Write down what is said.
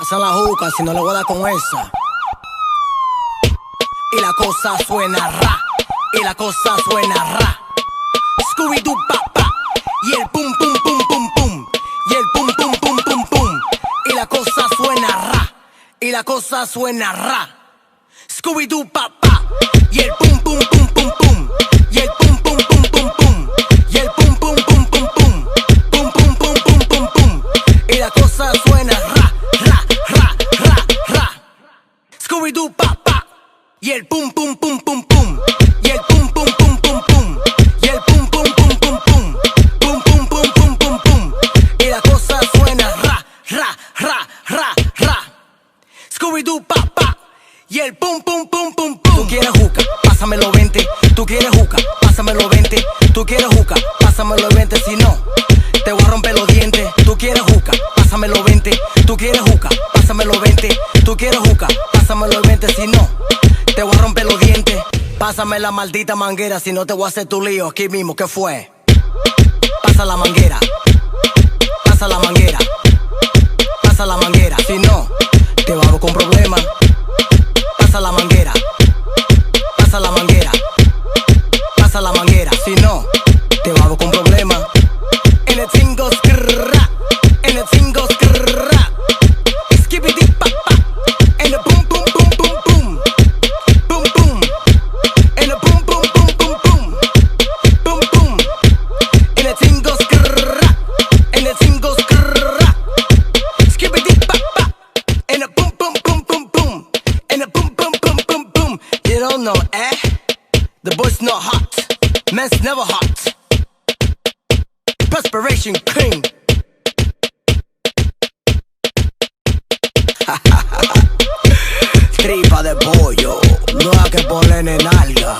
Pasa la juca si no le voy a dar con esa. Y la cosa suena ra, y la cosa suena ra. Scooby-Doo pa pa, y el pum pum pum pum pum, y el pum pum pum pum pum. Y la cosa suena ra, y la cosa suena ra. Scooby-Doo pa pa, y el pum pum pum pum pum, y el pum pum pum pum pum, y el pum pum pum pum pum, pum pum pum pum pum pum. Y la cosa suena ra, ra, ra, ra, ra. Scooby-Doo pa pa, y el pum pum pum pum pum, y el pum pum pum pum pum, y el pum pum pum pum pum, pum pum pum pum pum pum. Y la cosa suena ra, ra, ra, ra, ra. Scooby-Doo pa pa, y el pum pum pum pum pum. Tú quieres juca, pásamelo 20. Tú quieres juca, pásamelo 20. Tú quieres juca, pásamelo 20. Si no, te voy a romper los dientes. Tú quieres juca, pásamelo 20. Tú quieres juca, pásamelo 20. Tú quieres juca, pásamelo 20. Si no, te voy a romper los dientes. Pásame la maldita manguera, si no te voy a hacer tu lío aquí mismo. ¿Qué fue? Pasa la manguera, pasa la manguera, pasa la manguera. Si no, te hago con problemas. Pasa la manguera, pasa la manguera, pasa la manguera. Si no, te hago con problemas. En el tingo skrrra, en el tingo skrrra. Skibidi pa pa, en el pum pum pum pum pum, pum pum. En el pum pum pum pum pum, pum pum. En el tingo skrrra, en el tingo skrrra. Skibidi pa pa, en el pum pum pum pum pum, en el pum pum pum pum pum. You don't know, eh? The boy's not hot, man's never hot. Perspiration cream. Tripa de pollo, no hay que ponerle nalga.